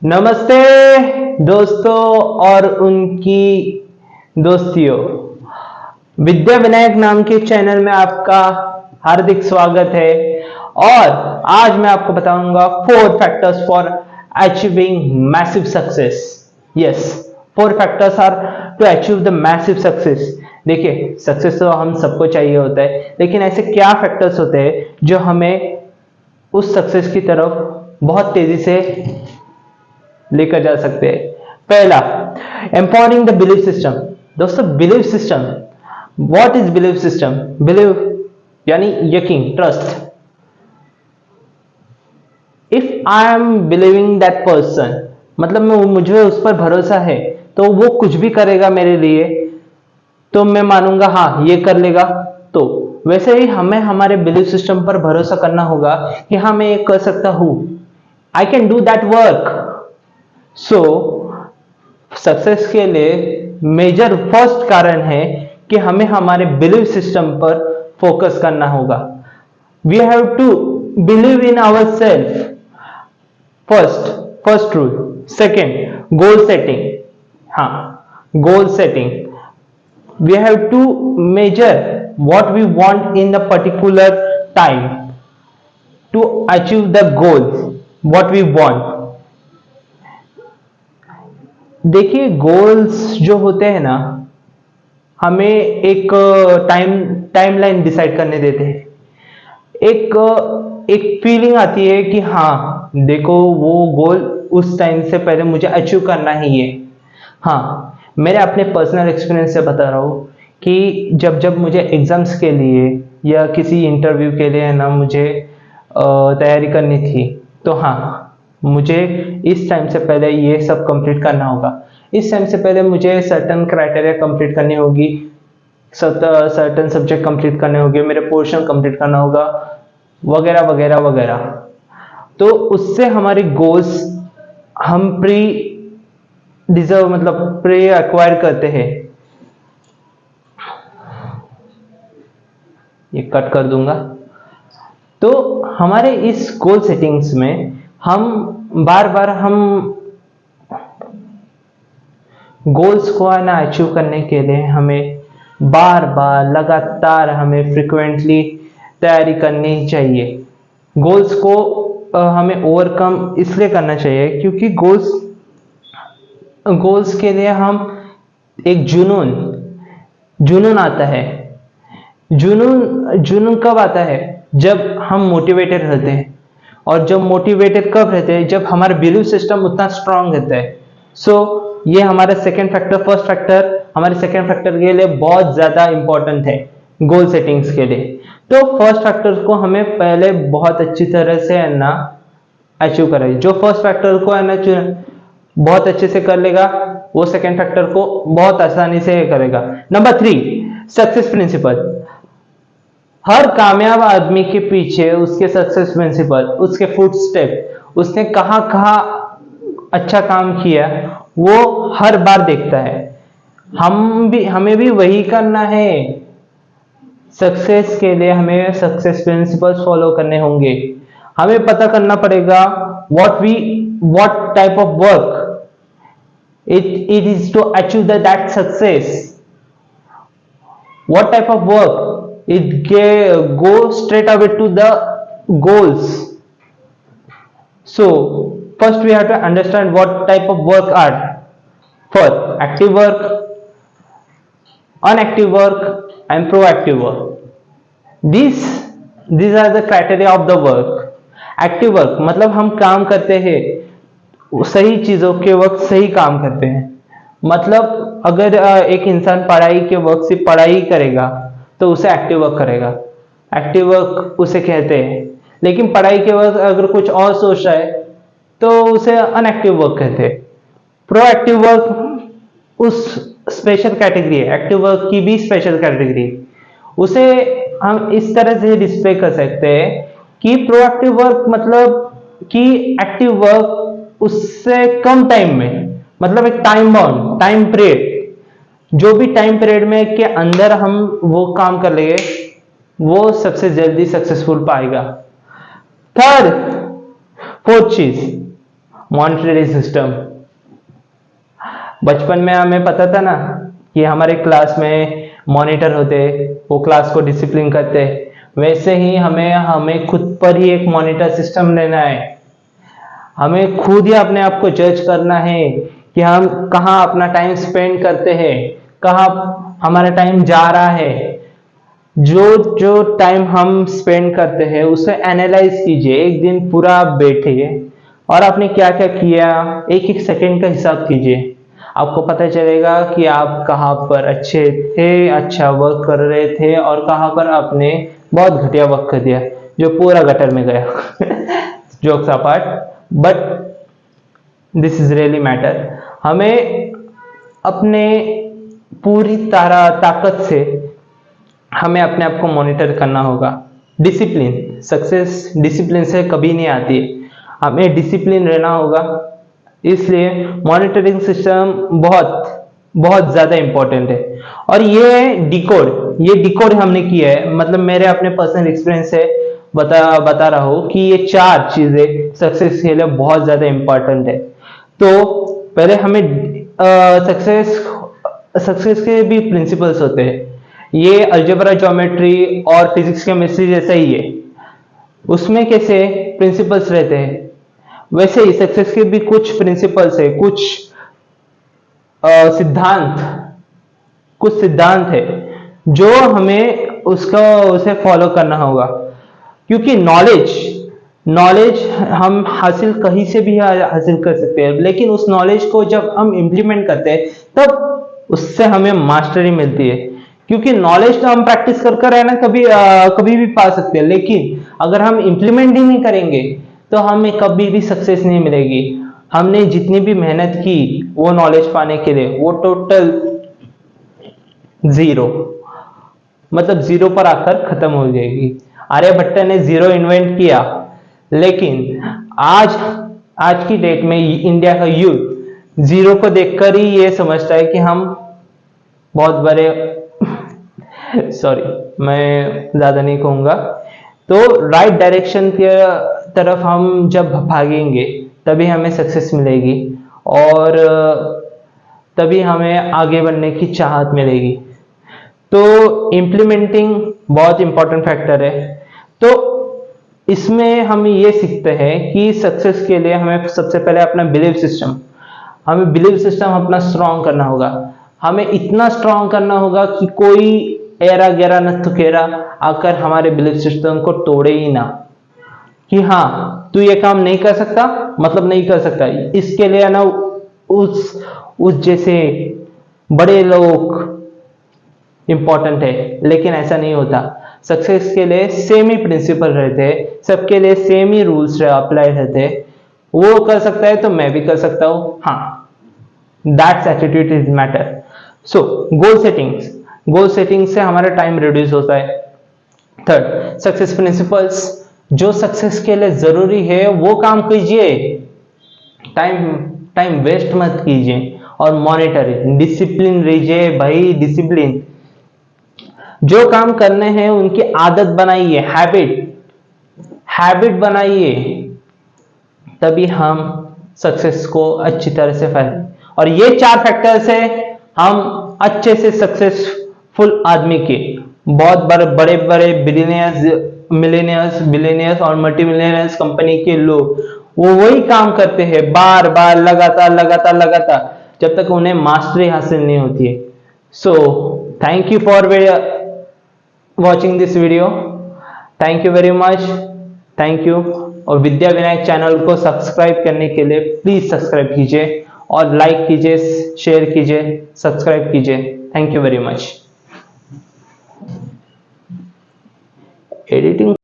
नमस्ते दोस्तों और उनकी दोस्तियों। विद्या विनायक नाम के चैनल में आपका हार्दिक स्वागत है। और आज मैं आपको बताऊंगा 4 factors for achieving massive success. Yes, 4 factors are to achieve the massive success. देखिए, सक्सेस तो हम सबको चाहिए होता है, लेकिन ऐसे क्या फैक्टर्स होते हैं जो हमें उस सक्सेस की तरफ बहुत तेजी से लेकर जा सकते हैं। पहला, एम्पावरिंग द बिलीफ सिस्टम। दोस्तों, belief system, what is belief system? Believe यानी यकीन, trust. If I am believing that person, मतलब मुझे उस पर भरोसा है तो वो कुछ भी करेगा मेरे लिए, तो मैं मानूंगा हाँ ये कर लेगा। तो वैसे ही हमें हमारे बिलीफ सिस्टम पर भरोसा करना होगा कि हाँ मैं ये कर सकता हूं, I can do that work. So success के लिए मेजर फर्स्ट कारण है कि हमें हमारे बिलीव सिस्टम पर फोकस करना होगा। We have to believe in our self. First rule. Second, goal setting. हाँ, goal setting. We have to measure what we want in the particular time to achieve the goals what we want। देखिए, goals जो होते हैं ना, हमें एक timeline decide करने देते हैं। एक फीलिंग आती है कि हाँ देखो, वो गोल उस टाइम से पहले मुझे अचीव करना ही है। हाँ, मेरे अपने पर्सनल एक्सपीरियंस से बता रहा हूँ कि जब मुझे एग्जाम्स के लिए या किसी इंटरव्यू के लिए ना मुझे तैयारी करनी थी, तो हाँ मुझे इस टाइम से पहले ये सब कंप्लीट करना होगा। इस टाइम से पहले मुझे सर्टन क्राइटेरिया कंप्लीट करनी होगी, सर्टन सब्जेक्ट कंप्लीट करने होंगे, मेरे पोर्शन कंप्लीट करना होगा, वगैरह वगैरह वगैरह। तो उससे हमारे गोल्स हम प्री एक्वायर करते हैं। ये कट कर दूंगा। तो हमारे इस गोल सेटिंग्स में हम बार बार गोल्स को ना अचीव करने के लिए हमें बार बार लगातार हमें फ्रिक्वेंटली तैयारी करनी चाहिए। गोल्स को हमें ओवरकम इसलिए करना चाहिए क्योंकि गोल्स के लिए हम एक जुनून आता है। जुनून कब आता है? जब हम मोटिवेटेड रहते हैं। और जब मोटिवेटेड कब रहते हैं? जब हमारा बिलीफ सिस्टम उतना स्ट्रांग रहता है। सो ये हमारा सेकंड फैक्टर, फर्स्ट फैक्टर हमारे सेकंड फैक्टर के लिए बहुत ज्यादा इंपॉर्टेंट है, गोल सेटिंग्स के लिए। तो फर्स्ट फैक्टर को हमें पहले बहुत अच्छी तरह से है ना अचीव करें। जो फर्स्ट फैक्टर को है ना बहुत अच्छे से कर लेगा, वो सेकंड फैक्टर को बहुत आसानी से करेगा। Number 3, success principal. हर कामयाब आदमी के पीछे उसके सक्सेस प्रिंसिपल, उसके फुटस्टेप, उसने कहां कहां अच्छा काम किया, वो हर बार देखता है। हमें भी वही करना है। सक्सेस के लिए हमें सक्सेस प्रिंसिपल्स फॉलो करने होंगे। हमें पता करना पड़ेगा what type of work it is to achieve that success। what type of work it go straight away to the goals। so first we have to understand what type of work are. First, active work, unactive work and proactive work। these are the criteria of the work। Active work मतलब हम काम करते हैं, सही चीजों के वक्त सही काम करते हैं। मतलब अगर एक इंसान पढ़ाई के वक्त सिर्फ पढ़ाई करेगा तो उसे एक्टिव वर्क करेगा, एक्टिव वर्क उसे कहते हैं। लेकिन पढ़ाई के वक्त अगर कुछ और सोच रहा है तो उसे अनएक्टिव वर्क कहते हैं। प्रोएक्टिव वर्क उस स्पेशल कैटेगरी है, एक्टिव वर्क की भी स्पेशल कैटेगरी। उसे हम इस तरह से डिस्प्ले कर सकते हैं कि प्रोएक्टिव वर्क मतलब कि एक्टिव वर्क उससे कम टाइम में, मतलब एक टाइम बाउंड, टाइम पीरियड, जो भी टाइम पीरियड में के अंदर हम वो काम कर लेंगे वो सबसे जल्दी सक्सेसफुल पाएगा। थर्ड, फोर्थ चीज, मॉनिटरी सिस्टम। बचपन में हमें पता था ना कि हमारे क्लास में मॉनिटर होते, वो क्लास को डिसिप्लिन करते। वैसे ही हमें खुद पर ही एक मॉनिटर सिस्टम लेना है। हमें खुद ही अपने आप को जज करना है कि हम कहाँ अपना टाइम स्पेंड करते हैं, कहाँ हमारा टाइम जा रहा है। जो जो टाइम हम स्पेंड करते हैं उसे एनालाइज कीजिए। एक दिन पूरा बैठिए और आपने क्या क्या किया, एक एक सेकंड का हिसाब कीजिए। आपको पता चलेगा कि आप कहाँ पर अच्छे थे, अच्छा वर्क कर रहे थे, और कहाँ पर आपने बहुत घटिया वर्क कर दिया जो पूरा गटर में गया। Jokes apart, but this is really matter. हमें अपने पूरी ताकत से हमें अपने आप को मॉनिटर करना होगा। डिसिप्लिन, सक्सेस डिसिप्लिन से कभी नहीं आती, हमें डिसिप्लिन रहना होगा। इसलिए मॉनिटरिंग सिस्टम बहुत बहुत ज्यादा इंपॉर्टेंट है। और ये डिकोड हमने किया है, मतलब मेरे अपने पर्सनल एक्सपीरियंस से बता रहा हूँ कि ये 4 चीजें सक्सेस के लिए बहुत ज्यादा इंपॉर्टेंट है। तो पहले हमें सक्सेस के भी प्रिंसिपल्स होते हैं। ये अलजेब्रा, ज्योमेट्री और फिजिक्स केमिस्ट्री जैसा ही है। उसमें कैसे प्रिंसिपल्स रहते हैं, वैसे ही सक्सेस के भी कुछ प्रिंसिपल्स है, कुछ सिद्धांत है जो हमें उसे फॉलो करना होगा। क्योंकि नॉलेज हम हासिल कहीं से भी हासिल कर सकते हैं, लेकिन उस नॉलेज को जब हम इंप्लीमेंट करते हैं तब उससे हमें मास्टरी मिलती है। क्योंकि नॉलेज तो हम प्रैक्टिस कर रहना कभी भी पा सकते हैं, लेकिन अगर हम इंप्लीमेंट ही नहीं करेंगे तो हमें कभी भी सक्सेस नहीं मिलेगी। हमने जितनी भी मेहनत की वो नॉलेज पाने के लिए, वो टोटल जीरो, मतलब जीरो पर आकर खत्म हो जाएगी। आर्यभट्ट ने जीरो इन्वेंट किया, लेकिन आज की डेट में इंडिया का यूथ जीरो को देखकर ही ये समझता है कि हम बहुत बड़े सॉरी, मैं ज्यादा नहीं कहूंगा। तो राइट डायरेक्शन के तरफ हम जब भागेंगे तभी हमें सक्सेस मिलेगी, और तभी हमें आगे बढ़ने की चाहत मिलेगी। तो इम्प्लीमेंटिंग बहुत इंपॉर्टेंट फैक्टर है। तो इसमें हम ये सीखते हैं कि सक्सेस के लिए हमें सबसे पहले अपना बिलीफ सिस्टम अपना स्ट्रांग करना होगा। हमें इतना स्ट्रांग करना होगा कि कोई एरा गैरा न तुकेरा आकर हमारे बिलीफ सिस्टम को तोड़े ही ना, कि हाँ तू ये काम नहीं कर सकता मतलब नहीं कर सकता। इसके लिए ना उस जैसे बड़े लोग इंपॉर्टेंट है, लेकिन ऐसा नहीं होता। सक्सेस के लिए सेम ही प्रिंसिपल रहते हैं, सबके लिए सेम ही रूल्स अप्लाई रहते हैं। वो कर सकता है तो मैं भी कर सकता हूं। हाँ, that's attitude is matter. So goal setting से हमारा टाइम रिड्यूस होता है। थर्ड, सक्सेस प्रिंसिपल्स, जो सक्सेस के लिए जरूरी है वो काम कीजिए, टाइम वेस्ट मत कीजिए। और मॉनिटरिंग, डिसिप्लिन रहिए भाई, डिसिप्लिन। जो काम करने हैं उनकी आदत बनाइए, हैबिट बनाइए, तभी हम सक्सेस को अच्छी तरह से फैलाएं। और ये 4 फैक्टर से हम अच्छे से सक्सेसफुल आदमी के, बहुत बड़े बड़े बिलियनियर्स और मल्टी मिलियनियर्स कंपनी के लोग वो वही काम करते हैं बार बार लगातार जब तक उन्हें मास्टरी हासिल नहीं होती है। So thank you for watching this video, thank you very much, thank you. और विद्या विनायक चैनल को सब्सक्राइब करने के लिए प्लीज सब्सक्राइब कीजिए, और लाइक कीजिए, शेयर कीजिए, सब्सक्राइब कीजिए। Thank you very much. Editing